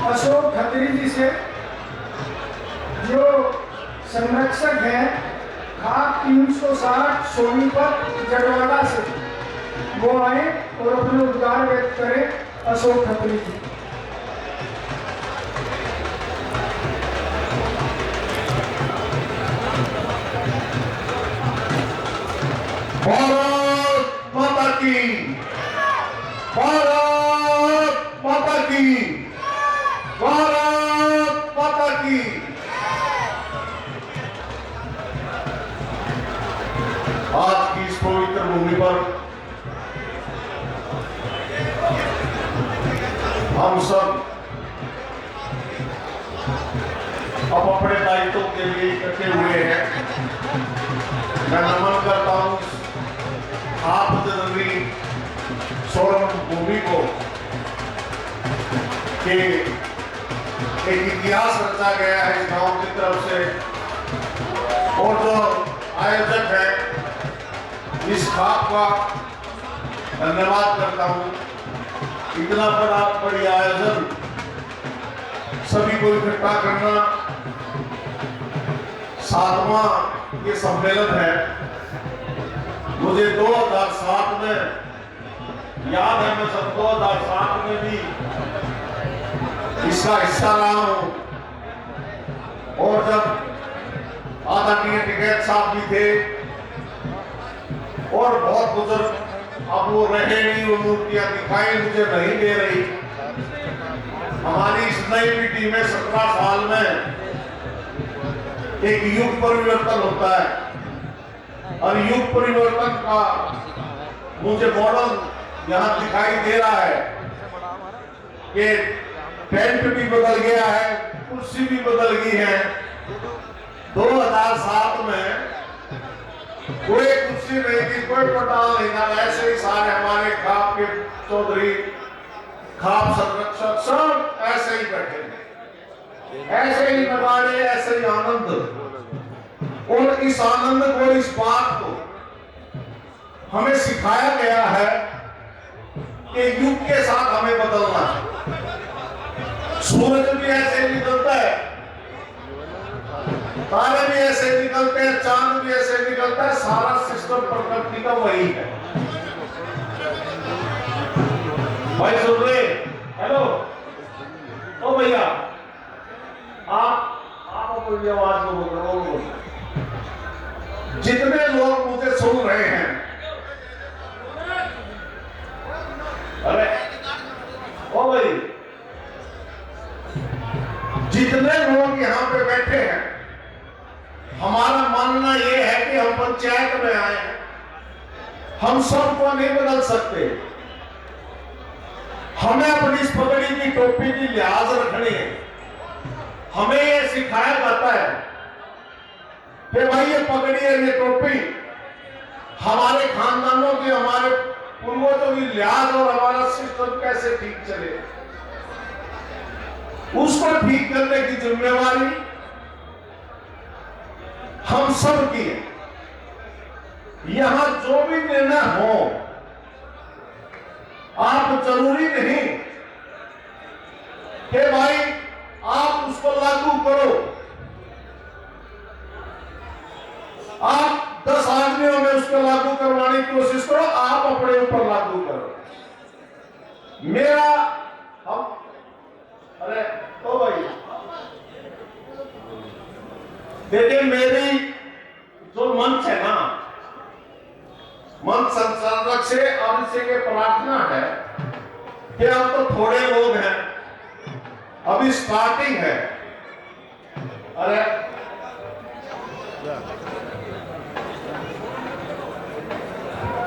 अशोक खत्री जी से, जो संरक्षक हैं खाप 360 सोनीपत जटवाड़ा से, वो आए और अपने उद्गार व्यक्त करें। अशोक खत्री जी। भारत माता की, भारत माता की, भारत माता की। आज की इस पवित्र भूमि पर हम सब अब अपने दायित्वों के लिए इकट्ठे हुए हैं। मैं नमन करता हूं आप जननी स्वर्ण भूमि को कि एक इतिहास रचा गया है इस गांव की तरफ से, और जो आयोजक है इस खाप का धन्यवाद करता हूं। इतना बड़ी आयोजन सभी को इकट्ठा करना, 7वां ये सम्मेलन है। मुझे 2007 में याद है, मैं सब 2007 में भी इसका हिस्सा रहा हूं, और जब आदरणीय टिकैत साहब भी थे और बहुत बुजुर्ग, अब वो रहे नहीं, वो मूर्तियां दिखाई मुझे नहीं दे रही। हमारी इस नई पीढ़ी में 17 साल में एक युग परिवर्तन होता है, और युग परिवर्तन का मुझे मॉडल यहां दिखाई दे रहा है कि टेंट भी बदल गया है, कुर्सी भी बदल गई है। 2007 में कोई कुर्सी नहीं थी, कोई पटाल नहीं था, ऐसे ही सारे हमारे खाप के चौधरी, खाप संरक्षक सब ऐसे ही बैठे थे, ऐसे ही नगाड़े, ऐसे ही आनंद। और इस आनंद को, इस बात को हमें सिखाया गया है कि युग के साथ हमें बदलना है। सूरज भी ऐसे निकलता है, तारे भी ऐसे निकलते हैं, चांद भी ऐसे निकलता है, सारा सिस्टम प्रकृति का वही है। भाई सुन रहे? हेलो, ओ भैया, आप अपनी आवाज को बोलो। जितने लोग मुझे सुन रहे हैं, अरे ओ भाई, जितने लोग यहां पे बैठे हैं, हमारा मानना यह है कि हम पंचायत में आए हैं, हम सबको नहीं बदल सकते। हमें अपनी इस पगड़ी की, टोपी की लिहाज रखनी है। हमें यह सिखाया जाता है कि भाई ये पगड़ी है, ये टोपी हमारे खानदानों की, हमारे पूर्वजों की लिहाज, और हमारा सिस्टम कैसे ठीक चले, उसको ठीक करने की जिम्मेवारी हम सब की है। यहां जो भी निर्णय हो, आप जरूरी नहीं कि भाई आप उसको लागू करो। आप 10 आदमियों में उसको लागू करवाने की कोशिश करो, आप अपने ऊपर लागू करो। मेरा हम, अरे तो भाई देखिए, मेरी जो मंच है ना, मंच संचालक से और इससे ये प्रार्थना है कि अब तो थोड़े लोग हैं, अभी स्टार्टिंग है। अरे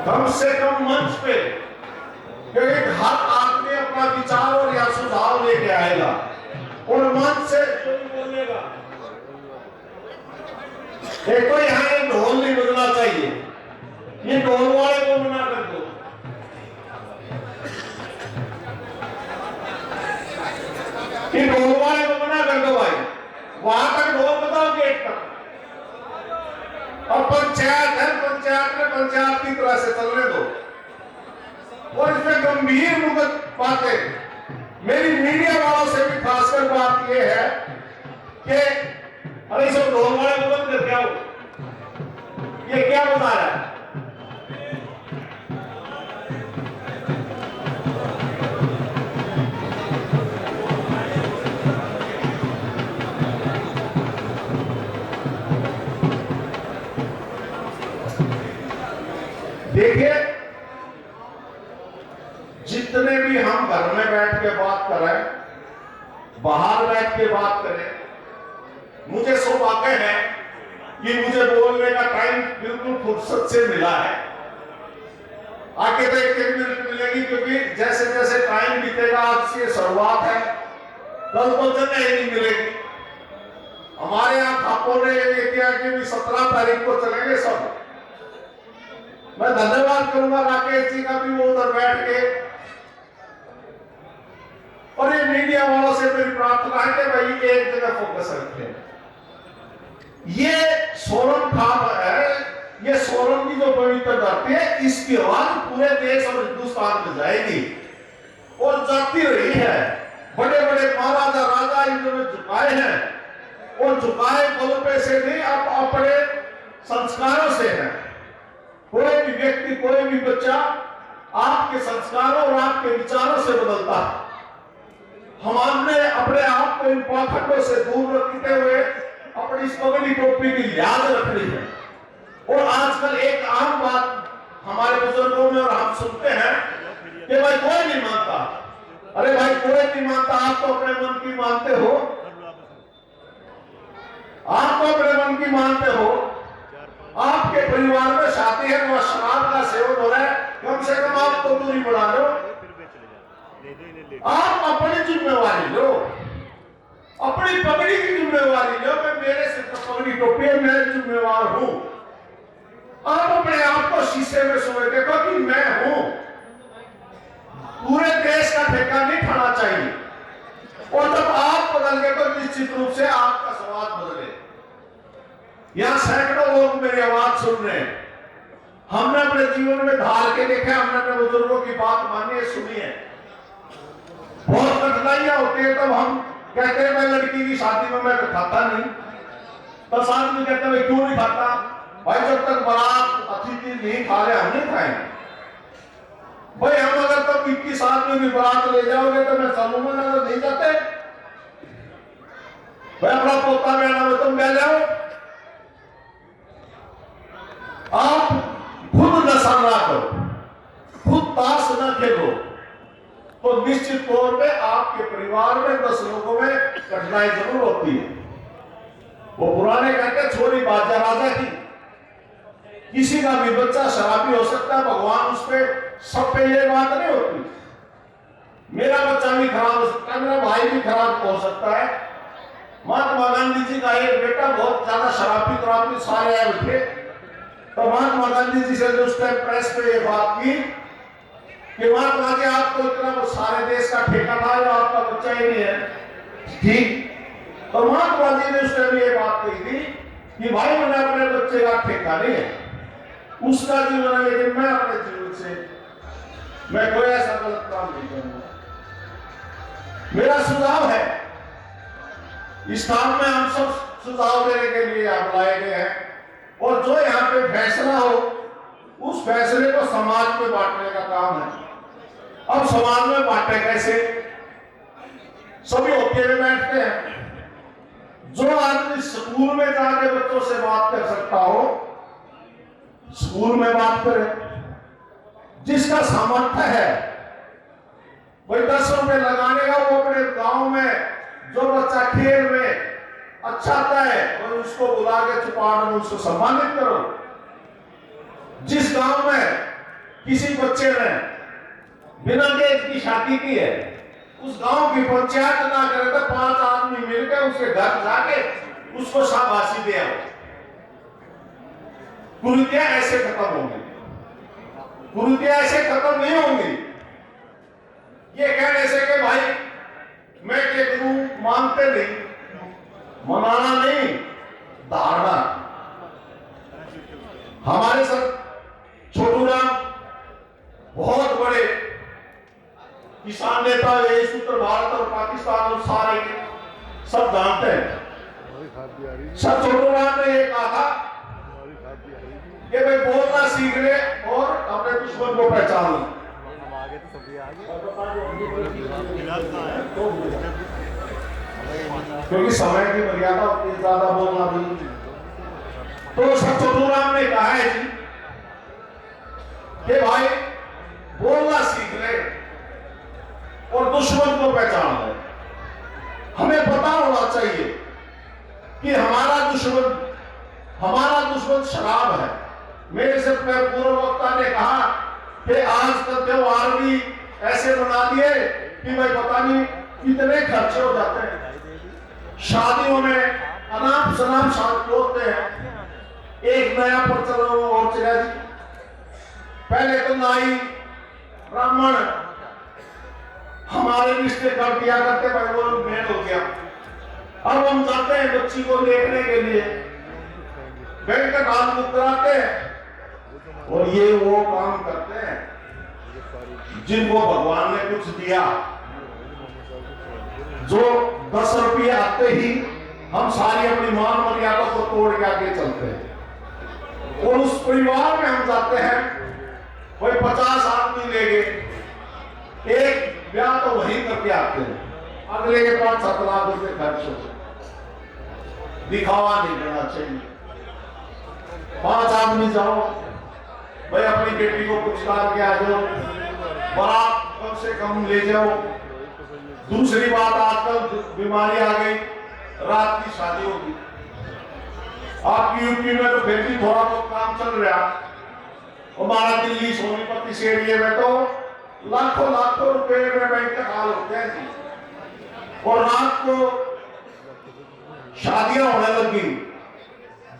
कम से कम मंच पे क्योंकि हर आदमी अपना विचार और या सुझाव लेके आएगा, और मंच से कोई बोलेगा। एक तो यहाँ एक ढोल नहीं बजना चाहिए, ये ढोल वाले को मना कर दो। ये ढोल वाले को मना कर दो भाई, वहां तक ढोल बताओ, गेट तक। और पंचायत है, पंचायत में पंचायत की तरह से चलने दो। और इसमें गंभीर बातें मेरी मीडिया वालों से भी खासकर बात यह है कि अरे सब ढोल वाले को बंद कर क्या हो, ये क्या बता रहा है? देखिए, जितने भी हम घर में बैठ के बात करें, बाहर बैठ के बात करें, मुझे सौभाग्य है कि मुझे बोलने का टाइम बिल्कुल फुर्सत से मिला है। आगे तो एक मिनट मिलेगी, क्योंकि जैसे जैसे टाइम बीतेगा, आज से शुरुआत है, कल तो जगह ही नहीं मिलेगी। हमारे यहाँ खापों ने ये किया कि 17 तारीख को चलेंगे सब। मैं धन्यवाद करूंगा राकेश जी का भी, वो उधर बैठ के, और ये मीडिया वालों से मेरी प्रार्थना है कि भाई एक जगह फोकस रखें। ये सोरम खाप है, ये सोरम की जो पवित्र धरती है, इसकी आवाज पूरे देश और हिंदुस्तान में जाएगी और जाती रही है। बड़े बड़े महाराजा राजा इन्होंने झुकाए हैं, और झुकाए बल पे से नहीं, अब अपने संस्कारों से है। कोई भी व्यक्ति, कोई भी बच्चा आपके संस्कारों और आपके विचारों से बदलता है। हमने अपने आप को इन पाखंडों से दूर रखते हुए अपनी इस पगड़ी टोपी की याद रखनी है। और आजकल एक आम बात हमारे बुजुर्गों में, और हम सुनते हैं कि भाई कोई नहीं मानता। अरे भाई कोई नहीं मानता, आप तो अपने मन की मानते हो, आप तो अपने मन की मानते हो। आपके परिवार में शादी है, वह शराब का सेवन हो रहा है, कम से कम आप तो दूरी बढ़ा लो। आप अपनी जिम्मेवारी लो, अपनी पगड़ी की जिम्मेवारी लो। मैं मेरे से पगड़ी टोपी है, मैं जिम्मेवार हूं। आप अपने आप को शीशे में सोच देखो कि मैं हूं। पूरे देश का ठेका नहीं खाना चाहिए, और जब आप बदल गए तो निश्चित रूप से आपका समाज बदले। यहां सैकड़ों लोग मेरी आवाज सुन रहे हैं। हमने अपने जीवन में ढाल के देखा, हमने अपने बुजुर्गों की बात मानी है, सुनी है। बहुत कठिनाइयां होती है, तब हम कहते हैं मैं लड़की की शादी में मैं खाता नहीं, तो साथ में कहते हैं क्यों नहीं खाता? भाई जब तक बारात अतिथि नहीं खा रहे, हम नहीं खाएंगे। भाई हम अगर तो 21 आदमी भी बारात ले जाओगे तो मैं चलूंगा ना, तो नहीं जाते। भाई अपना पोता बेटा में तुम ले जाओ, आप खुद नशा ना करो, खुद ताश ना खेलो, तो निश्चित तौर पे आपके परिवार में 10 लोगों में कठिनाई जरूर होती है। वो पुराने कहते छोरी बाजा राजा की। किसी का भी बच्चा शराबी हो सकता है, भगवान उस पर सब पे ये बात नहीं होती। मेरा बच्चा भी खराब हो सकता है, मेरा भाई भी खराब हो सकता है। महात्मा गांधी जी का एक बेटा बहुत ज्यादा शराबी तराबी सारे आए थे, तो महात्मा गांधी जी से उस टाइम प्रेस पे ये बात की कि महात्मा जी आपको इतना सारे देश का ठेका था, जो आपका बच्चा ही नहीं है, ठीक। तो महात्मा जी ने उस टाइम ये बात कही थी कि भाई मैंने अपने बच्चे का ठेका नहीं है, उसका जीवन है, लेकिन मैं अपने जीवन से मैं कोई ऐसा गलत काम नहीं करूंगा। मेरा सुझाव है, इस काम में हम सब सुझाव देने के लिए आप लाए गए हैं, और जो यहाँ पे फैसला हो उस फैसले को समाज में बांटने का काम है। अब समाज में बांटे कैसे? सभी होके में बैठते हैं। जो आदमी स्कूल में जाके बच्चों से बात कर सकता हो, स्कूल में बात करे। जिसका सामर्थ्य है भाई 10 रुपए लगाने का, वो अपने गांव में जो बच्चा खेल में अच्छा आता है और उसको बुला के चुपाड़ में उसको सम्मानित करो। जिस गांव में किसी बच्चे ने बिना दहेज की शादी की है, उस गांव की पंचायत ना करे तो 5 आदमी मिलकर उसके घर जाके उसको शाबाशी दे आओ। कुरीतियां ऐसे खत्म होंगी, कुरीतियां ऐसे खत्म नहीं होंगी। ये कहने से कि भाई मैं के गुरु मानते नहीं, मनाना नहीं, धारणा। हमारे सर छोटू राम बहुत बड़े किसान नेता, ये उत्तर भारत और पाकिस्तान इसका अनुसार सब जानते हैं। सर छोटू राम ने ये कहा था कि भाई बोलना सीख ले और अपने दुश्मन को पहचान ले। क्योंकि समय की मर्यादा उतनी ज्यादा बोलना भी। तो सर छोटू राम ने कहा है जी कि भाई बोलना सीख ले और दुश्मन को पहचान ले। हमें पता होना चाहिए कि हमारा दुश्मन शराब है। मेरे से पूर्व वक्ता ने कहा कि आज तक त्योहार भी ऐसे बना दिए कि भाई पता नहीं कितने खर्चे हो जाते हैं। शादियों में अनाप शनाप शादी होते हैं। एक नया प्रचलन और चला जी। पहले तो नाई ब्राह्मण हमारे रिश्ते कर दिया करते, भाई वो मेल हो गया। अब हम जाते हैं बच्ची को देखने के लिए, बैंक का काम कराते हैं और ये वो काम करते हैं जिनको भगवान ने कुछ दिया। जो 10 रुपये आते ही हम सारी अपनी मान मर्यादा को तोड़ के आगे चलते हैं। और उस परिवार में हम जाते हैं, कोई 50 आदमी ले गए, एक ब्याह तो वही करके आते हैं, अगले के 5-7 लाख रुपए खर्च हो। दिखावा नहीं करना चाहिए। 5 आदमी जाओ भाई, अपनी बेटी को पुरस्कार के आ जाओ, बारात कम से कम ले जाओ। दूसरी बात, आजकल बीमारी आ गई, रात की शादी होगी। आपकी यूपी में तो फिर भी थोड़ा बहुत काम चल रहा। हमारा दिल्ली सोनीपत इस एरिया में तो लाखों लाखों रुपए में बैंक का हाल होते हैं जी। और रात को शादियां होने लगी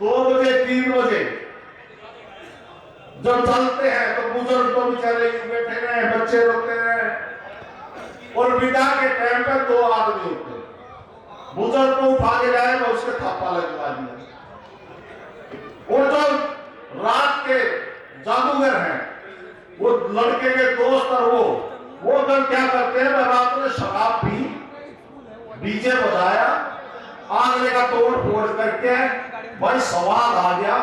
2 बजे 3 बजे। जब चलते हैं तो बुजुर्ग तो बेचारे बैठे रहे, बच्चे रोते रहे। और विदा के टाइम पे 2 आदमी होते, बुजुर्ग को उठा के जाए तो उसके थप्पा लगवा दिया। और जो रात के जादूगर हैं, वो लड़के के दोस्त और वो जब क्या करते हैं, रात में शराब पी, डीजे बजाया, आगले का तोड़ फोड़ करके भाई स्वाद आ गया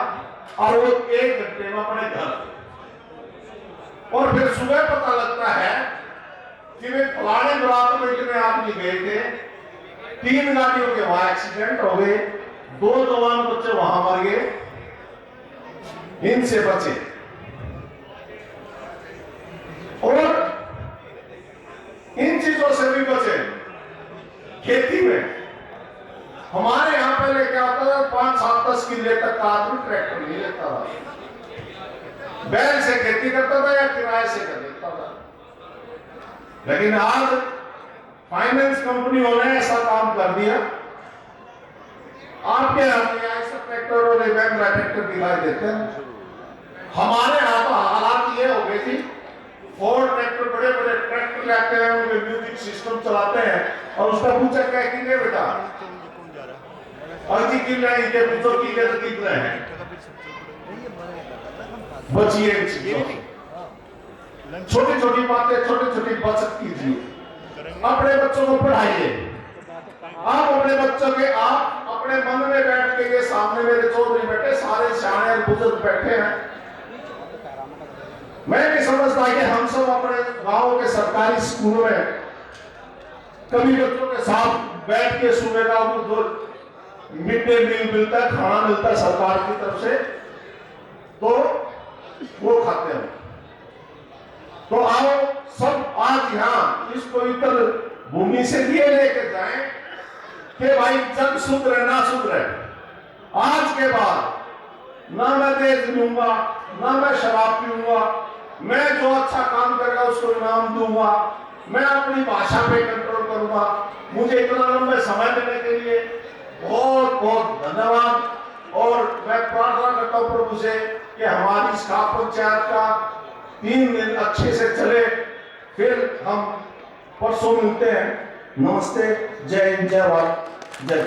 और वो 1 घंटे में अपने घर। और फिर सुबह पता लगता है कि वे फलाने बरात में इतने आदमी गए थे, 3 गाड़ियों के वहां एक्सीडेंट हो गए, 2 जवान बच्चे वहां मर गए। इनसे बचे। और इन चीजों से भी बचे। खेती में हमारे यहां पहले क्या होता था, 5-7-10 किले तक का आदमी ट्रैक्टर नहीं लेता था, बैल से खेती करता था या किराए से कर लेता था। लेकिन आज फाइनेंस कंपनियों ने ऐसा काम कर दिया, आपके ऐसा ट्रैक्टर और ट्रैक्टर दिखाई देते हैं। हमारे यहां तो हालात ये हो गए थी, फोर्ड ट्रैक्टर, बड़े बड़े ट्रैक्टर लाते हैं, उनके म्यूजिक सिस्टम चलाते हैं और उसका पूछा क्या कि बेटा अर्जी किल रहे हैं, पूछो की कैसे किल रहे हैं। बचिए छोटी छोटी बातें, छोटी छोटी बचत कीजिए, अपने बच्चों को पढ़ाइए। आप अपने बच्चों के आप अपने मन में बैठ के, ये सामने मेरे चौधरी बैठे, सारे सियाने बुजुर्ग बैठे हैं। मैं नहीं समझता कि हम सब अपने गांव के सरकारी स्कूलों में कभी बच्चों के साथ बैठ के सुबह का मिड डे मील मिलता है, खाना मिलता है सरकार की तरफ से, तो वो खाते हैं। तो आओ सब आज यहाँ इस पवित्र भूमि से ये लेके जाएं कि भाई जग सुधरे ना सुधरे, आज के बाद ना मैं देश लूंगा, ना मैं शराब पीऊंगा, मैं जो अच्छा काम करेगा उसको इनाम दूंगा, मैं अपनी भाषा पे कंट्रोल करूंगा। मुझे इतना लंबे समय देने के लिए बहुत बहुत धन्यवाद। और मैं प्रार्थना करता हूं प्रभु से कि हमारी इस खाप पंचायत का 3 दिन अच्छे से चले, फिर हम परसों मिलते हैं। नमस्ते, जय हिंद, जय भारत, जय।